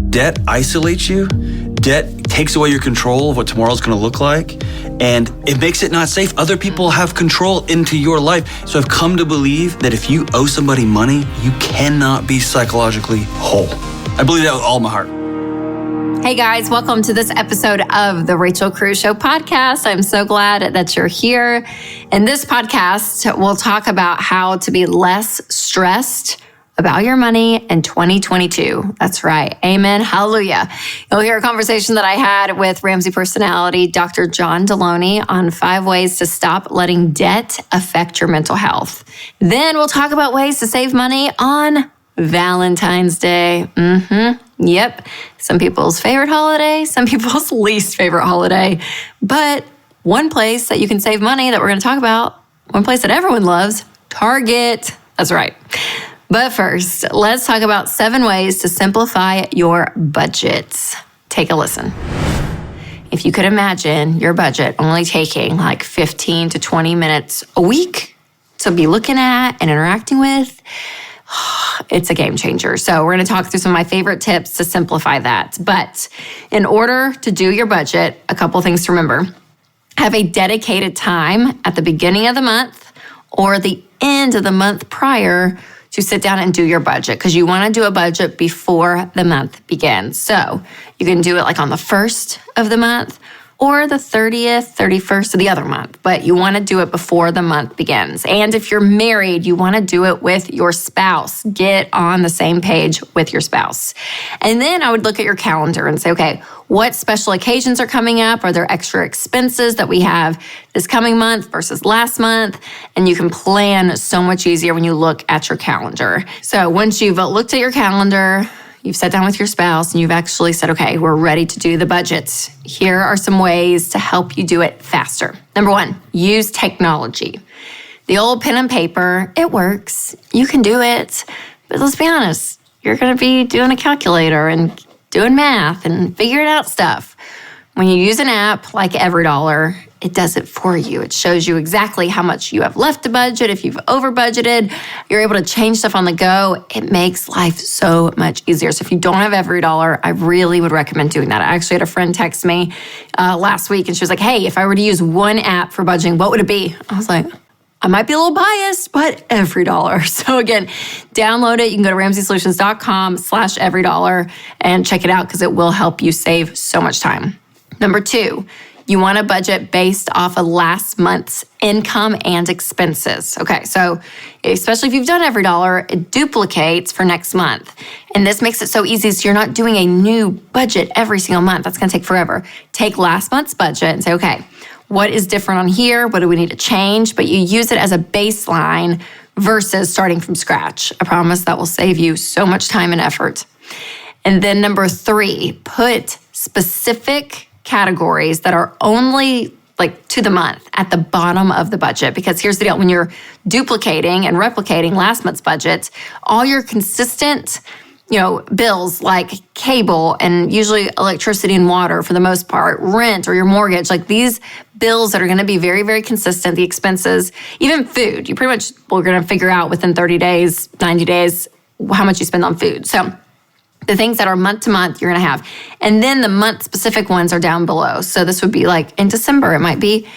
Debt isolates you. Debt takes away your control of what tomorrow's going to look like, and it makes it not safe. Other people have control into your life. So I've come to believe that if you owe somebody money, you cannot be psychologically whole. I believe that with all my heart. Hey guys, welcome to this episode of the Rachel Cruz Show podcast. I'm so glad that you're here. In this podcast, we'll talk about how to be less stressed about your money in 2022. That's right. Amen. Hallelujah. You'll hear a conversation that I had with Ramsey personality, Dr. John Delony, on 5 ways to stop letting debt affect your mental health. Then we'll talk about ways to save money on Valentine's Day. Yep. Some people's favorite holiday, some people's least favorite holiday. But one place that you can save money that we're going to talk about, one place that everyone loves, Target. That's right. But first, let's talk about 7 ways to simplify your budgets. Take a listen. If you could imagine your budget only taking like 15 to 20 minutes a week to be looking at and interacting with, it's a game changer. So we're going to talk through some of my favorite tips to simplify that. But in order to do your budget, a couple things to remember. Have a dedicated time at the beginning of the month or the end of the month prior to sit down and do your budget, because you want to do a budget before the month begins. So you can do it like on the 1st of the month or the 30th, 31st of the other month, but you want to do it before the month begins. And if you're married, you want to do it with your spouse. Get on the same page with your spouse. And then I would look at your calendar and say, okay, what special occasions are coming up? Are there extra expenses that we have this coming month versus last month? And you can plan so much easier when you look at your calendar. So once you've looked at your calendar, you've sat down with your spouse and you've actually said, okay, we're ready to do the budgets. Here are some ways to help you do it faster. Number 1, use technology. The old pen and paper, it works. You can do it. But let's be honest, you're going to be doing a calculator and doing math and figuring out stuff. When you use an app like EveryDollar, it does it for you. It shows you exactly how much you have left to budget. If you've over budgeted, you're able to change stuff on the go. It makes life so much easier. So if you don't have EveryDollar, I really would recommend doing that. I actually had a friend text me last week and she was like, hey, if I were to use one app for budgeting, what would it be? I was like, I might be a little biased, but EveryDollar. So again, download it. You can go to ramseysolutions.com/EveryDollar and check it out because it will help you save so much time. Number 2, you want to budget based off of last month's income and expenses. Okay, so especially if you've done EveryDollar, it duplicates for next month. And this makes it so easy so you're not doing a new budget every single month. That's going to take forever. Take last month's budget and say, okay, what is different on here? What do we need to change? But you use it as a baseline versus starting from scratch. I promise that will save you so much time and effort. And then number 3, put specific categories that are only like to the month at the bottom of the budget. Because here's the deal, when you're duplicating and replicating last month's budget, all your consistent bills like cable and usually electricity and water for the most part, rent or your mortgage, like these bills that are going to be very, very consistent, the expenses, even food, you pretty much are going to figure out within 30 days, 90 days, how much you spend on food. So the things that are month to month, you're going to have. And then the month specific ones are down below. So this would be like in December, it might be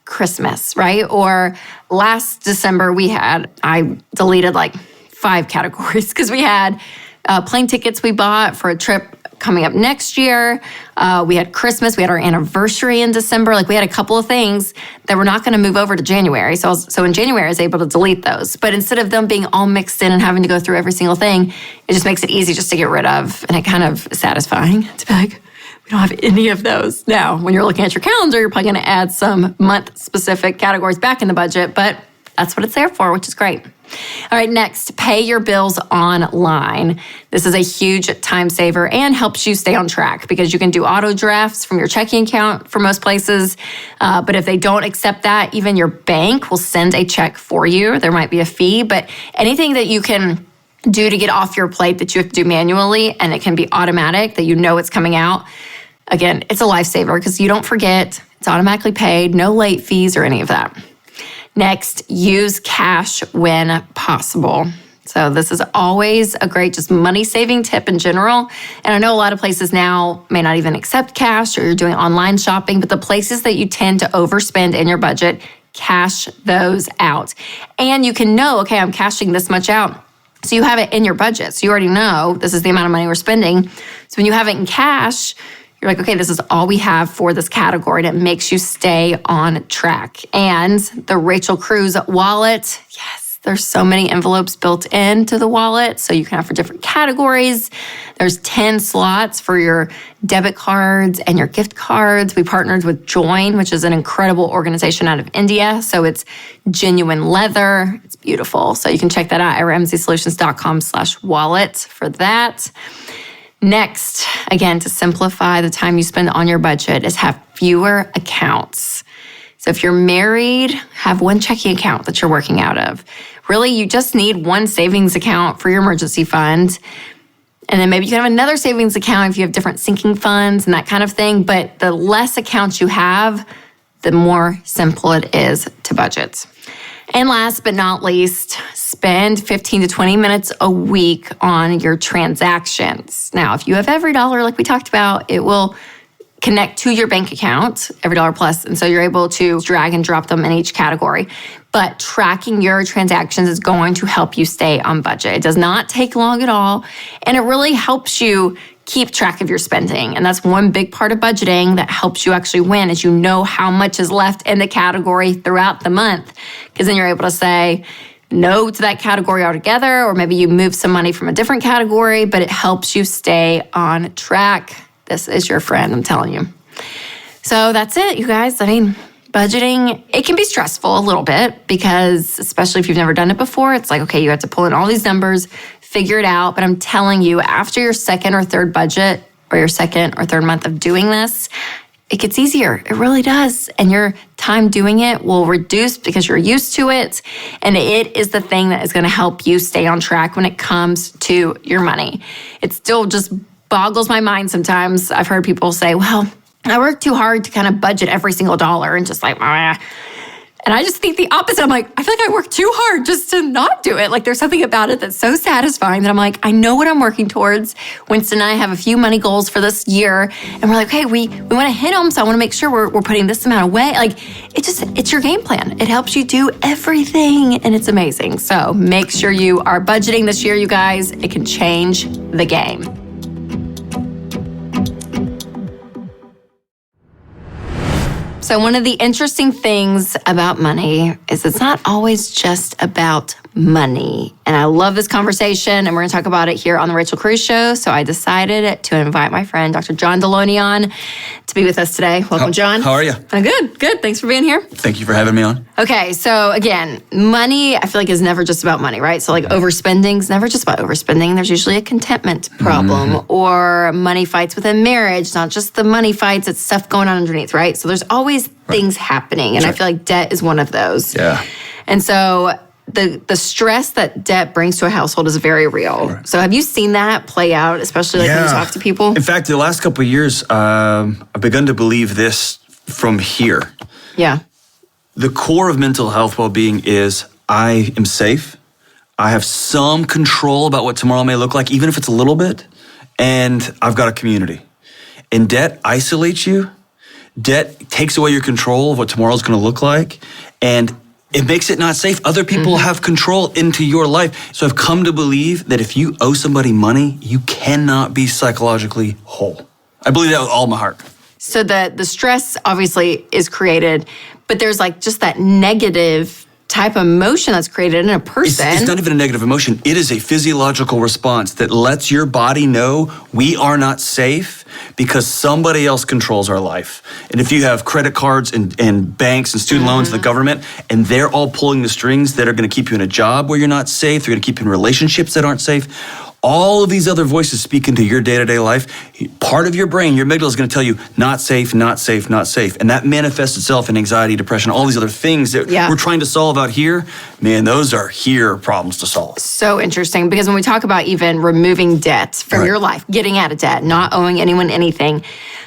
Christmas, right? Or last December I deleted like 5 categories because we had plane tickets we bought for a trip coming up next year. We had Christmas. We had our anniversary in December. Like we had a couple of things that were not going to move over to January. So in January, I was able to delete those. But instead of them being all mixed in and having to go through every single thing, it just makes it easy just to get rid of. And it kind of satisfying to be like, we don't have any of those. Now, when you're looking at your calendar, you're probably going to add some month-specific categories back in the budget, but that's what it's there for, which is great. All right, next, pay your bills online. This is a huge time saver and helps you stay on track because you can do auto drafts from your checking account for most places. But if they don't accept that, even your bank will send a check for you. There might be a fee, but anything that you can do to get off your plate that you have to do manually and it can be automatic, that you know it's coming out. Again, it's a lifesaver because you don't forget. It's automatically paid, no late fees or any of that. Next, use cash when possible. So this is always a great just money-saving tip in general. And I know a lot of places now may not even accept cash, or you're doing online shopping, but the places that you tend to overspend in your budget, cash those out. And you can know, okay, I'm cashing this much out. So you have it in your budget. So you already know this is the amount of money we're spending. So when you have it in cash, you're like, okay, this is all we have for this category, and it makes you stay on track. And the Rachel Cruz wallet, yes, there's so many envelopes built into the wallet, so you can have for different categories. There's 10 slots for your debit cards and your gift cards. We partnered with Join, which is an incredible organization out of India. So it's genuine leather. It's beautiful. So you can check that out at ramseysolutions.com/wallet for that. Next, again, to simplify the time you spend on your budget, is have fewer accounts. So if you're married, have one checking account that you're working out of. Really, you just need one savings account for your emergency fund. And then maybe you can have another savings account if you have different sinking funds and that kind of thing. But the less accounts you have, the more simple it is to budget. And last but not least, spend 15 to 20 minutes a week on your transactions. Now, if you have EveryDollar, like we talked about, it will connect to your bank account, EveryDollar Plus, and so you're able to drag and drop them in each category. But tracking your transactions is going to help you stay on budget. It does not take long at all, and it really helps you keep track of your spending. And that's one big part of budgeting that helps you actually win, is you know how much is left in the category throughout the month, because then you're able to say no to that category altogether, or maybe you move some money from a different category, but it helps you stay on track. This is your friend, I'm telling you. So that's it, you guys. I mean, budgeting, it can be stressful a little bit, because especially if you've never done it before, it's like, okay, you have to pull in all these numbers, figure it out. But I'm telling you, after your second or third budget, or your second or third month of doing this, it gets easier. It really does. And your time doing it will reduce because you're used to it. And it is the thing that is going to help you stay on track when it comes to your money. It still just boggles my mind sometimes. I've heard people say, well, I work too hard to kind of budget every single dollar, and just like, ah. And I just think the opposite. I'm like, I feel like I work too hard just to not do it. Like, there's something about it that's so satisfying that I'm like, I know what I'm working towards. Winston and I have a few money goals for this year, and we're like, okay, we want to hit them, so I want to make sure we're putting this amount away. Like, it's your game plan. It helps you do everything, and it's amazing. So make sure you are budgeting this year, you guys. It can change the game. So one of the interesting things about money is it's not always just about money. And I love this conversation, and we're going to talk about it here on the Rachel Cruz Show. So I decided to invite my friend, Dr. John Delony, on to be with us today. Welcome, John. How are you? I'm good. Thanks for being here. Thank you for having me on. Okay, so again, money, I feel like, is never just about money, right? So like overspending is never just about overspending. There's usually a contentment problem or money fights within marriage, not just the money fights, it's stuff going on underneath, right? So there's always things happening, and I feel like debt is one of those. Yeah. And so the stress that debt brings to a household is very real. Sure. So have you seen that play out, especially like when you talk to people? In fact, the last couple of years, I've begun to believe this from here. Yeah. The core of mental health well-being is I am safe. I have some control about what tomorrow may look like, even if it's a little bit, and I've got a community. And debt isolates you. Debt takes away your control of what tomorrow's going to look like, and it makes it not safe. Other people have control into your life. So I've come to believe that if you owe somebody money, you cannot be psychologically whole. I believe that with all my heart. So the stress obviously is created, but there's like just that negative type of emotion that's created in a person. It's not even a negative emotion. It is a physiological response that lets your body know we are not safe because somebody else controls our life. And if you have credit cards and banks and student loans and the government, and they're all pulling the strings that are going to keep you in a job where you're not safe, they're going to keep you in relationships that aren't safe, all of these other voices speak into your day-to-day life. Part of your brain, your amygdala, is going to tell you, not safe, not safe, not safe. And that manifests itself in anxiety, depression, all these other things that we're trying to solve out here. Man, those are here problems to solve. So interesting, because when we talk about even removing debt from your life, getting out of debt, not owing anyone anything,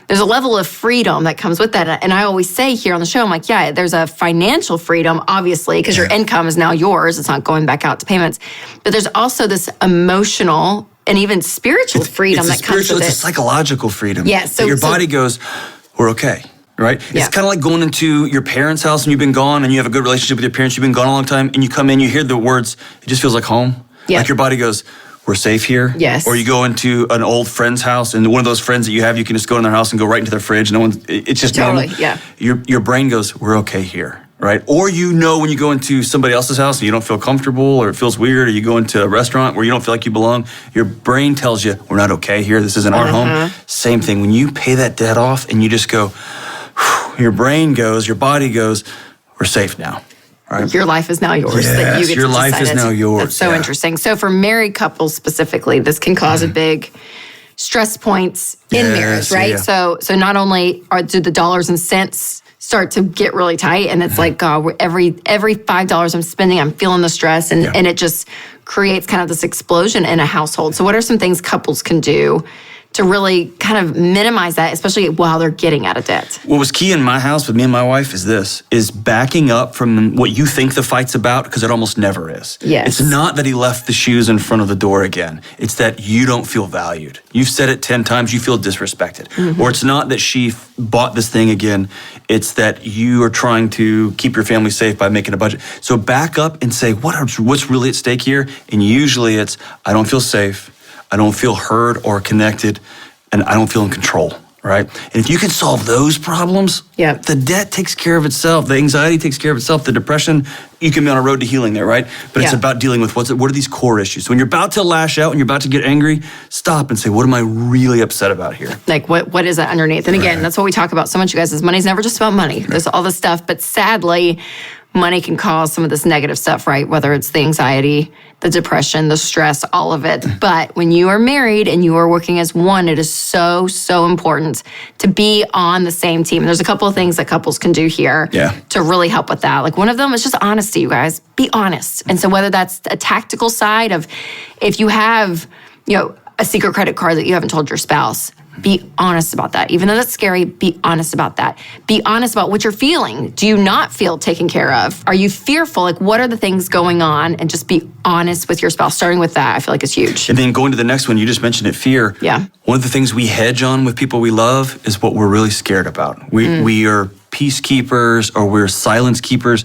there's a level of freedom that comes with that. And I always say here on the show, I'm like, yeah, there's a financial freedom, obviously, because your income is now yours. It's not going back out to payments. But there's also this emotional and even spiritual freedom that comes with it. It's a psychological freedom. Yeah. So your body goes, we're okay. Right? It's kind of like going into your parents' house and you've been gone and you have a good relationship with your parents. You've been gone a long time and you come in, you hear the words, it just feels like home. Yeah. Like your body goes, we're safe here. Yes. Or you go into an old friend's house and one of those friends that you have, you can just go in their house and go right into their fridge. It's just totally, normal. Yeah. Your brain goes, we're okay here. Right? Or when you go into somebody else's house and you don't feel comfortable or it feels weird, or you go into a restaurant where you don't feel like you belong, your brain tells you, we're not okay here. This isn't our home. Same thing. When you pay that debt off and you just go, your brain goes, your body goes, we're safe now. Right? Your life is now yours. Yes, that you get your to life is now yours. That's so interesting. So for married couples specifically, this can cause a big stress points in marriage, right? Yeah. So not only do the dollars and cents start to get really tight, and it's like, God, every $5 I'm spending, I'm feeling the stress, and it just creates kind of this explosion in a household. So what are some things couples can do to really kind of minimize that, especially while they're getting out of debt? What was key in my house with me and my wife is backing up from what you think the fight's about, because it almost never is. Yes. It's not that he left the shoes in front of the door again. It's that you don't feel valued. You've said it 10 times, you feel disrespected. Or it's not that she bought this thing again. It's that you are trying to keep your family safe by making a budget. So back up and say, what's really at stake here? And usually it's, I don't feel safe. I don't feel heard or connected, and I don't feel in control, right? And if you can solve those problems, the debt takes care of itself. The anxiety takes care of itself. The depression, you can be on a road to healing there, right? But it's about dealing with what are these core issues. So when you're about to lash out and you're about to get angry, stop and say, what am I really upset about here? Like, what is that underneath? And again, that's what we talk about so much, you guys, is money's never just about money. There's all this stuff, but sadly, money can cause some of this negative stuff, right? Whether it's the anxiety, the depression, the stress, all of it. But when you are married and you are working as one, it is so, so important to be on the same team. And there's a couple of things that couples can do here to really help with that. Like one of them is just honesty, you guys. Be honest. And so whether that's a tactical side of if you have, a secret credit card that you haven't told your spouse, be honest about that. Even though that's scary, be honest about that. Be honest about what you're feeling. Do you not feel taken care of? Are you fearful? Like, what are the things going on? And just be honest with your spouse. Starting with that, I feel like is huge. And then going to the next one, you just mentioned it, fear. Yeah. One of the things we hedge on with people we love is what we're really scared about. We are peacekeepers or we're silence keepers.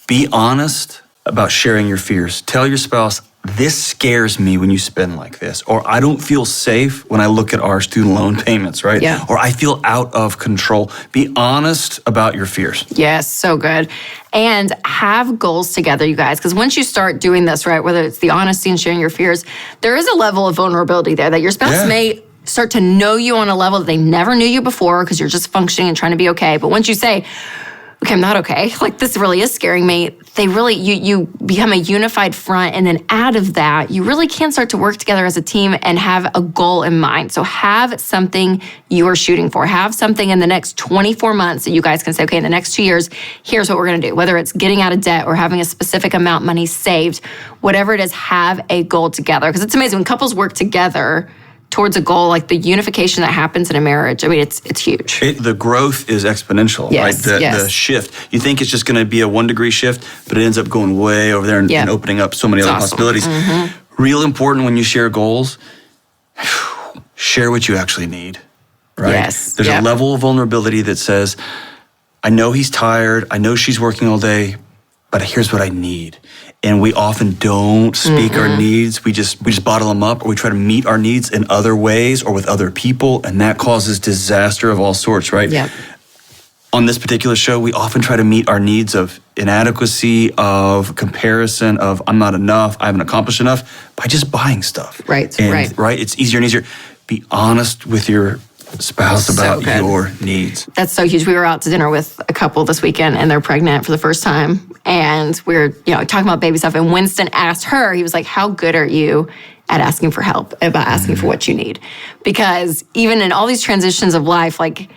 Be honest about sharing your fears. Tell your spouse, this scares me when you spend like this, or I don't feel safe when I look at our student loan payments, right? Yeah. Or I feel out of control. Be honest about your fears. Yes, so good. And have goals together, you guys, because once you start doing this, right, whether it's the honesty and sharing your fears, there is a level of vulnerability there that your spouse may start to know you on a level that they never knew you before because you're just functioning and trying to be okay. But once you say, okay, I'm not okay, like this really is scaring me, they really, you become a unified front. And then out of that, you really can start to work together as a team and have a goal in mind. So have something you are shooting for. Have something in the next 24 months that you guys can say, okay, in the next 2 years, here's what we're gonna do. Whether it's getting out of debt or having a specific amount of money saved, whatever it is, have a goal together. Because it's amazing when couples work together towards a goal, like the unification that happens in a marriage. I mean, it's huge. The growth is exponential, right? The shift. You think it's just going to be a 1 degree shift, but it ends up going way over there and opening up so many other possibilities. Real important when you share goals, share what you actually need, right? Yes. There's a level of vulnerability that says, I know he's tired, I know she's working all day, but here's what I need. And we often don't speak our needs. We just bottle them up, or we try to meet our needs in other ways or with other people, and that causes disaster of all sorts, right? Yeah. On this particular show, we often try to meet our needs of inadequacy, of comparison, of I'm not enough, I haven't accomplished enough, by just buying stuff. Right. It's easier and easier. Be honest with your spouse about your needs. That's so huge. We were out to dinner with a couple this weekend and they're pregnant for the first time. And we're, talking about baby stuff. And Winston asked her, he was like, how good are you at asking for help, about asking for what you need? Because even in all these transitions of life, like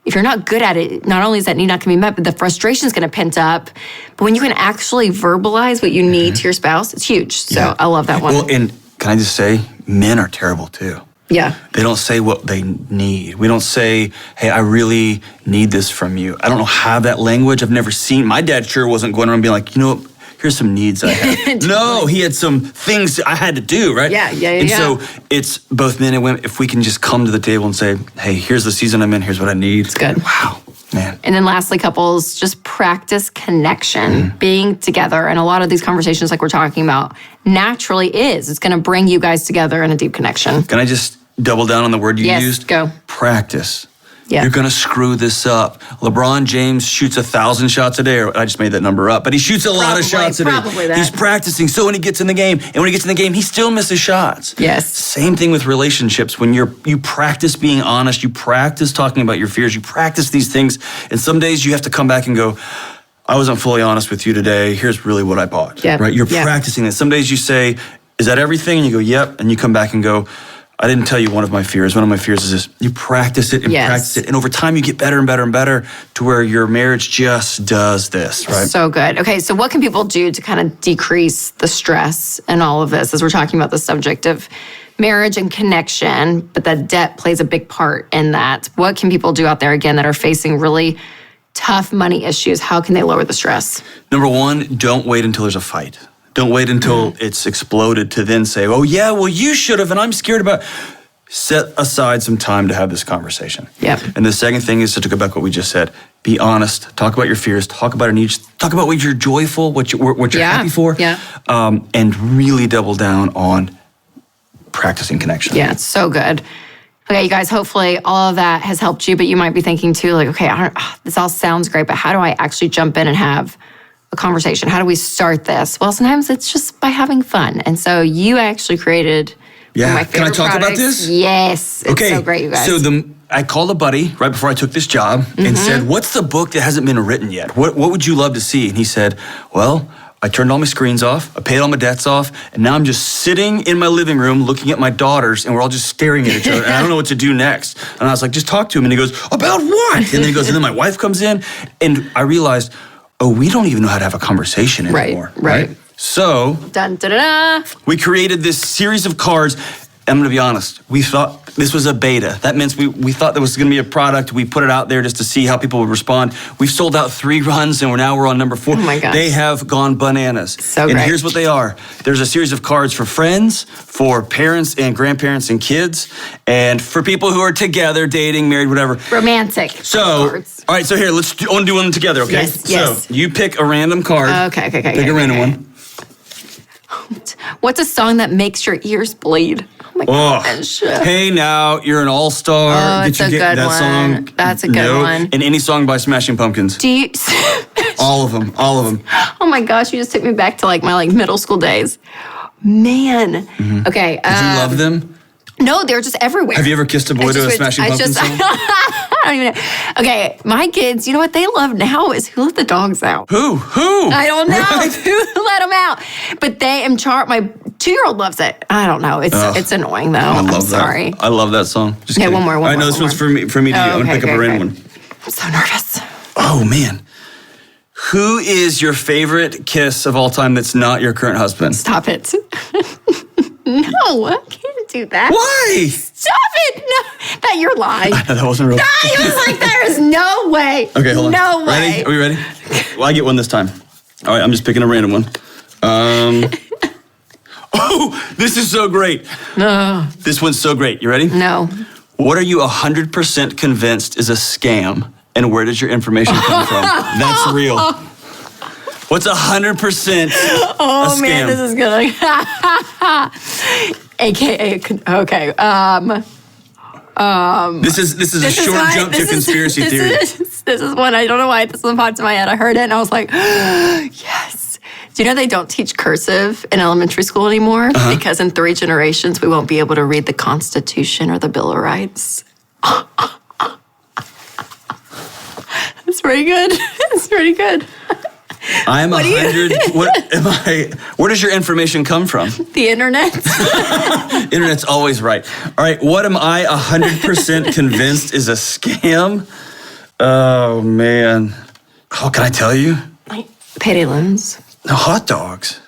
if you're not good at it, not only is that need not going to be met, but the frustration is going to pent up. But when you can actually verbalize what you need to your spouse, it's huge. So I love that one. Well, and can I just say, men are terrible too. Yeah. They don't say what they need. We don't say, hey, I really need this from you. I don't have that language. I've never seen. My dad sure wasn't going around being like, you know what? Here's some needs I have. No, he had some things I had to do, right? Yeah. And so it's both men and women. If we can just come to the table and say, hey, here's the season I'm in. Here's what I need. It's good. Wow, man. And then lastly, couples, just practice connection, being together. And a lot of these conversations like we're talking about naturally it's going to bring you guys together in a deep connection. Can I just double down on the word you used? Go. Practice. Yeah. You're going to screw this up. LeBron James shoots 1,000 shots a day. Or I just made that number up, but he shoots a lot of shots a day. Probably that. He's practicing. So when he gets in the game, and when he gets in the game, he still misses shots. Yes. Same thing with relationships. When you practice being honest, you practice talking about your fears, you practice these things, and some days you have to come back and go, I wasn't fully honest with you today. Here's really what I bought. Yep. Right? You're Yep. practicing this. Some days you say, is that everything? And you go, yep. And you come back and go, I didn't tell you one of my fears. One of my fears is this. You practice it and practice it. And over time, you get better and better and better to where your marriage just does this, right? So good. Okay, so what can people do to kind of decrease the stress and all of this as we're talking about the subject of marriage and connection, but that debt plays a big part in that? What can people do out there, again, that are facing really tough money issues? How can they lower the stress? Number one, don't wait until there's a fight. Don't wait until it's exploded to then say, oh, yeah, well, you should have, and I'm scared about. Set aside some time to have this conversation. Yep. And the second thing is to go back to what we just said. Be honest. Talk about your fears. Talk about your needs. Talk about what you're joyful, what you're happy for. Yeah. And really double down on practicing connection. Yeah, it's so good. Okay, you guys, hopefully all of that has helped you, but you might be thinking too, like, okay, this all sounds great, but how do I actually jump in and have a conversation? How do we start this? Well, sometimes it's just by having fun. And so you actually created one of my favorite Can I talk products. about this? Yes. It's so great, you guys. So I called a buddy right before I took this job and said, what's the book that hasn't been written yet? What would you love to see? And he said, well, I turned all my screens off, I paid all my debts off, and now I'm just sitting in my living room looking at my daughters, and we're all just staring at each other, and I don't know what to do next. And I was like, just talk to him. And he goes, about what? And then he goes, and then my wife comes in, and I realized, oh, we don't even know how to have a conversation anymore. Right. So Dun, da, da, da. we created this series of cards. I'm going to be honest. We thought this was a beta. That means we thought there was going to be a product. We put it out there just to see how people would respond. We've sold out 3 runs, and we're on number 4. Oh my gosh. They have gone bananas. So and great. here's what they are. There's a series of cards for friends, for parents and grandparents and kids, and for people who are together, dating, married, whatever. Romantic. So, cards. all right, so here, I want to do one together, okay? Yes. So, you pick a random card. Okay. Pick a random one. What's a song that makes your ears bleed? Oh my gosh. Hey now, you're an all-star. Oh, it's a good that one. song? That's a good one. And any song by Smashing Pumpkins. Do you? All of them. Oh my gosh, you just took me back to like my middle school days. Man. Okay. Did you love them? No, they're just everywhere. Have you ever kissed a boy to a Smashing Pumpkins song? I don't even know. Okay, my kids, you know what they love now is Who Let the Dogs Out. Who? I don't know. Right? Who let them out? But my 2-year-old loves it. I don't know. It's annoying though. I love I'm sorry. that. I love that song. Just Okay, kidding. one more. All right, no, this one's for me to you. I'm going to pick up a random one. I'm so nervous. Oh, man. Who is your favorite kiss of all time that's not your current husband? Stop it. No, I can't do that. Why? Stop it. No, that you're lying. That wasn't real. I was like, there is no way. Okay, hold on. No way. Ready? Are we ready? Well, I get one this time. All right, I'm just picking a random one. Oh, this is so great. No. This one's so great. You ready? No. What are you 100% convinced is a scam, and where does your information come from? That's real. What's 100% a scam? Oh man, this is gonna. AKA, okay. This is a short jump to conspiracy theory. This is one, I don't know why this one popped in my head. I heard it and I was like, yes. Do you know they don't teach cursive in elementary school anymore? Because in 3 generations, we won't be able to read the Constitution or the Bill of Rights. That's pretty good. It's pretty good. I'm 100. What am I? Where does your information come from? The internet. Internet's always right. All right, what am I 100% convinced is a scam? Oh man. Oh, can I tell you? Like payday loans. No, hot dogs.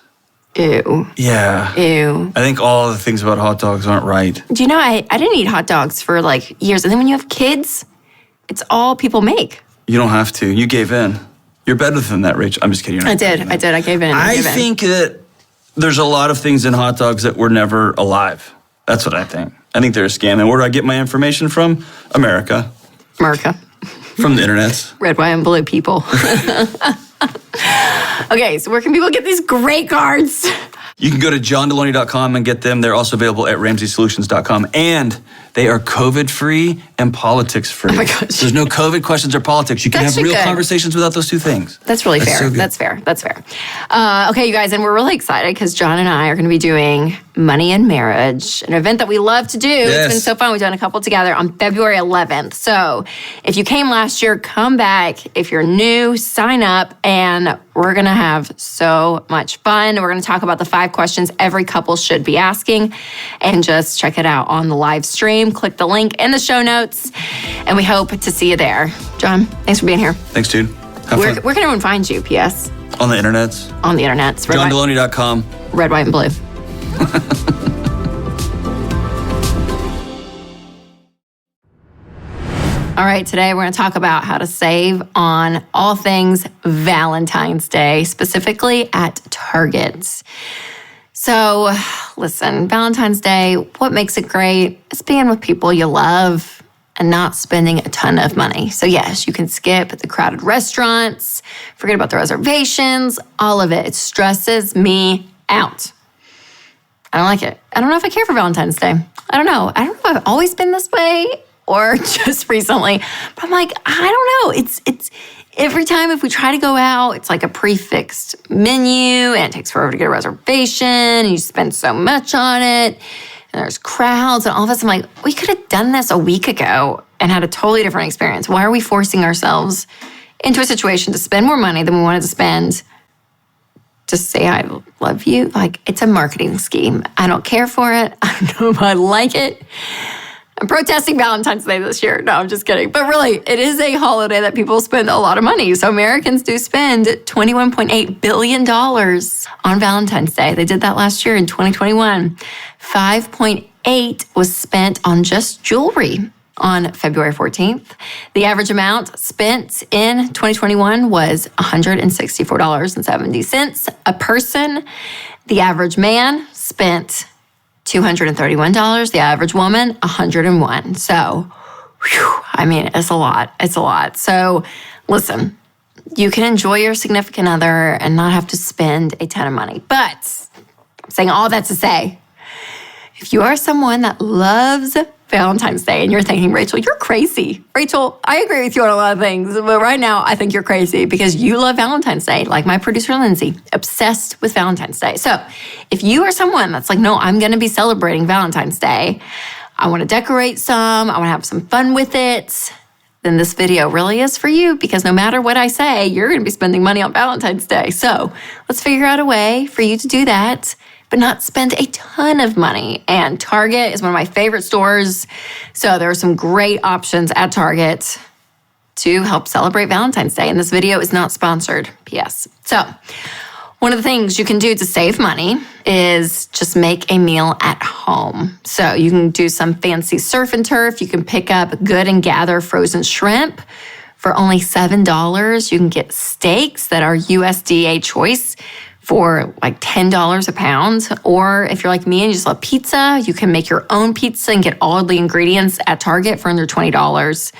Ew. Yeah. Ew. I think all the things about hot dogs aren't right. Do you know, I didn't eat hot dogs for like years. And then when you have kids, it's all people make. You don't have to. You gave in. You're better than that, Rachel. I'm just kidding. I did. I gave in. I think that there's a lot of things in hot dogs that were never alive. That's what I think. I think they're a scam. And where do I get my information from? America. From the internet. Red, white, and blue people. Okay, so where can people get these great cards? You can go to johndelony.com and get them. They're also available at ramseysolutions.com. And they are COVID-free and politics-free. Oh my gosh. There's no COVID questions or politics. You can have real conversations without those two things. That's really fair. So That's fair. Okay, you guys, and we're really excited because John and I are going to be doing Money and Marriage, an event that we love to do. Yes. It's been so fun. We've done a couple together on February 11th. So if you came last year, come back. If you're new, sign up, and we're going to have so much fun. We're going to talk about the 5 questions every couple should be asking, and just check it out on the live stream. Click the link in the show notes, and we hope to see you there. John, thanks for being here. Thanks, dude. Have Where fun. can everyone find you, P.S.? On the internets. On the internets. johndelony.com. Red, white, and blue. All right, today we're going to talk about how to save on all things Valentine's Day, specifically at Target. So, listen, Valentine's Day, what makes it great is being with people you love and not spending a ton of money. So yes, you can skip the crowded restaurants, forget about the reservations, all of it. It stresses me out. I don't like it. I don't know if I care for Valentine's Day. I don't know if I've always been this way or just recently. But I'm like, I don't know. It's every time if we try to go out, it's like a prefixed menu and it takes forever to get a reservation and you spend so much on it. And there's crowds and all of us. I'm like, we could have done this a week ago and had a totally different experience. Why are we forcing ourselves into a situation to spend more money than we wanted to spend to say I love you? Like, it's a marketing scheme. I don't care for it. I don't know if I like it. I'm protesting Valentine's Day this year. No, I'm just kidding. But really, it is a holiday that people spend a lot of money. So Americans do spend $21.8 billion on Valentine's Day. They did that last year in 2021. 5.8 was spent on just jewelry on February 14th. The average amount spent in 2021 was $164.70 a person. The average man spent $231. The average woman, $101. So, I mean, it's a lot. It's a lot. So, listen, you can enjoy your significant other and not have to spend a ton of money. But I'm saying all that to say, if you are someone that loves Valentine's Day and you're thinking, Rachel, you're crazy. Rachel, I agree with you on a lot of things, but right now I think you're crazy because you love Valentine's Day, like my producer, Lindsay, obsessed with Valentine's Day. So if you are someone that's like, no, I'm going to be celebrating Valentine's Day, I want to decorate some, I want to have some fun with it, then this video really is for you because no matter what I say, you're going to be spending money on Valentine's Day. So let's figure out a way for you to do that, but not spend a ton of money. And Target is one of my favorite stores. So there are some great options at Target to help celebrate Valentine's Day. And this video is not sponsored, P.S. So one of the things you can do to save money is just make a meal at home. So you can do some fancy surf and turf. You can pick up Good and Gather frozen shrimp for only $7. You can get steaks that are USDA choice for like $10 a pound. Or if you're like me and you just love pizza, you can make your own pizza and get all the ingredients at Target for under $20.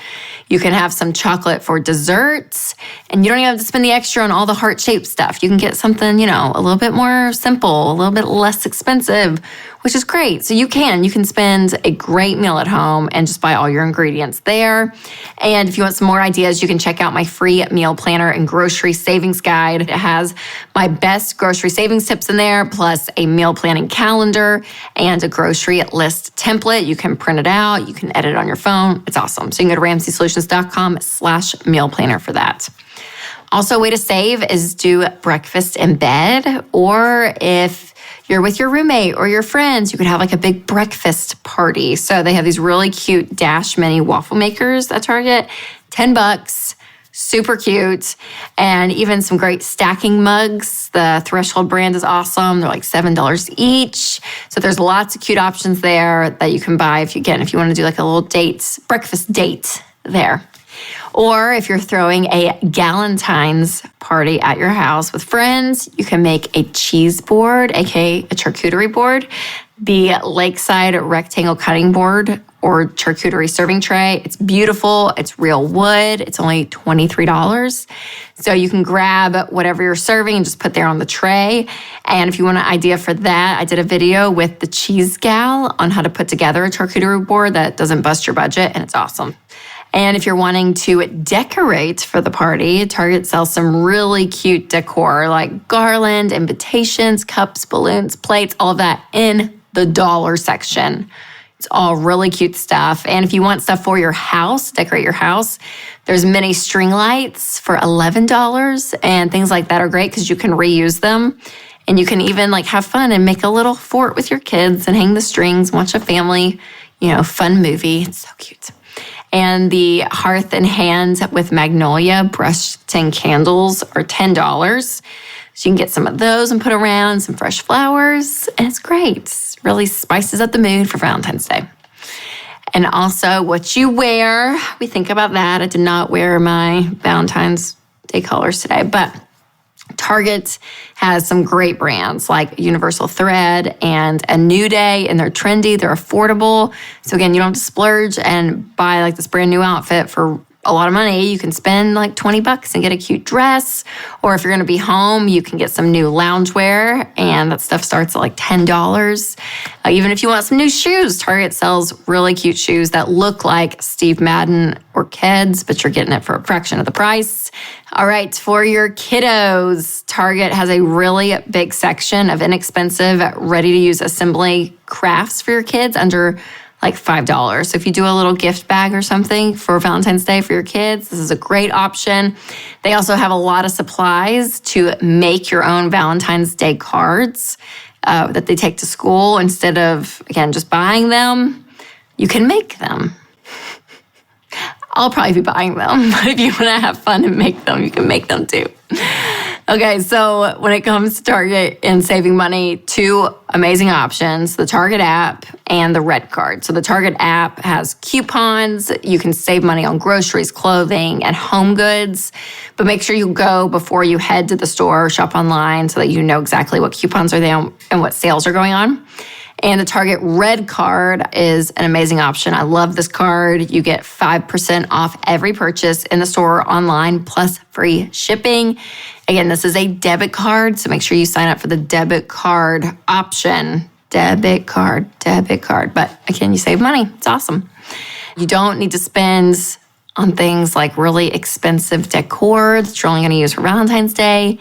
You can have some chocolate for desserts, and you don't even have to spend the extra on all the heart-shaped stuff. You can get something, a little bit more simple, a little bit less expensive, which is great. So you can spend a great meal at home and just buy all your ingredients there. And if you want some more ideas, you can check out my free meal planner and grocery savings guide. It has my best grocery savings tips in there, plus a meal planning calendar and a grocery list template. You can print it out. You can edit it on your phone. It's awesome. So you can go to ramseysolutions.com/meal planner for that. Also, a way to save is do breakfast in bed, or if you're with your roommate or your friends, you could have like a big breakfast party. So they have these really cute Dash Mini waffle makers at Target, $10. Super cute. And even some great stacking mugs. The Threshold brand is awesome. They're like $7 each. So there's lots of cute options there that you can buy if you want to do like a little breakfast date there. Or if you're throwing a Valentine's party at your house with friends, you can make a cheese board, aka a charcuterie board, the lakeside rectangle cutting board or charcuterie serving tray. It's beautiful. It's real wood. It's only $23. So you can grab whatever you're serving and just put there on the tray. And if you want an idea for that, I did a video with the cheese gal on how to put together a charcuterie board that doesn't bust your budget, and it's awesome. And if you're wanting to decorate for the party, Target sells some really cute decor like garland, invitations, cups, balloons, plates, all of that in the dollar section. It's all really cute stuff. And if you want stuff for your house, decorate your house, there's mini string lights for $11, and things like that are great because you can reuse them. And you can even like have fun and make a little fort with your kids and hang the strings, watch a family, fun movie. It's so cute. And the Hearth and Hand with Magnolia brushed tin candles are $10. So you can get some of those and put around some fresh flowers. And it's great. It really spices up the mood for Valentine's Day. And also what you wear. We think about that. I did not wear my Valentine's Day colors today, but Target has some great brands like Universal Thread and A New Day, and they're trendy, they're affordable. So again, you don't have to splurge and buy like this brand new outfit for a lot of money. You can spend like $20 and get a cute dress. Or if you're going to be home, you can get some new loungewear, and that stuff starts at like $10. Even if you want some new shoes, Target sells really cute shoes that look like Steve Madden or Keds, but you're getting it for a fraction of the price. All right, for your kiddos, Target has a really big section of inexpensive, ready-to-use assembly crafts for your kids under like $5. So if you do a little gift bag or something for Valentine's Day for your kids, this is a great option. They also have a lot of supplies to make your own Valentine's Day cards that they take to school. Instead of, again, just buying them, you can make them. I'll probably be buying them, but if you want to have fun and make them, you can make them too. Okay, so when it comes to Target and saving money, two amazing options, the Target app and the Red Card. So the Target app has coupons. You can save money on groceries, clothing, and home goods. But make sure you go before you head to the store or shop online so that you know exactly what coupons are there and what sales are going on. And the Target Red Card is an amazing option. I love this card. You get 5% off every purchase in the store or online, plus free shipping. Again, this is a debit card, so make sure you sign up for the debit card option. Debit card. But again, you save money. It's awesome. You don't need to spend on things like really expensive decor that you're only going to use for Valentine's Day,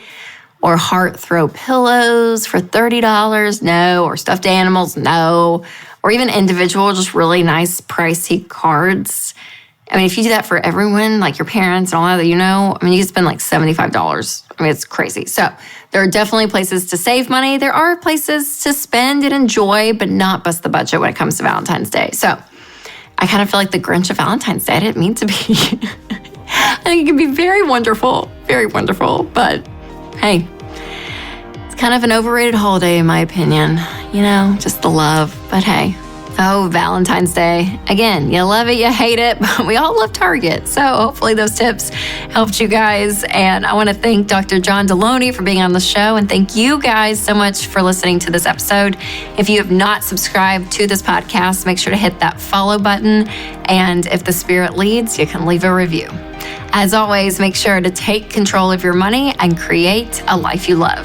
or heart throw pillows for $30, no, or stuffed animals, no, or even individual, just really nice, pricey cards. I mean, if you do that for everyone, like your parents and all that, you can spend like $75. I mean, it's crazy. So there are definitely places to save money. There are places to spend and enjoy, but not bust the budget when it comes to Valentine's Day. So I kind of feel like the Grinch of Valentine's Day. I didn't mean to be. I think it can be very wonderful, but hey, it's kind of an overrated holiday in my opinion. Just the love, but hey. Oh, Valentine's Day. Again, you love it, you hate it, but we all love Target. So hopefully those tips helped you guys. And I want to thank Dr. John Delony for being on the show. And thank you guys so much for listening to this episode. If you have not subscribed to this podcast, make sure to hit that follow button. And if the spirit leads, you can leave a review. As always, make sure to take control of your money and create a life you love.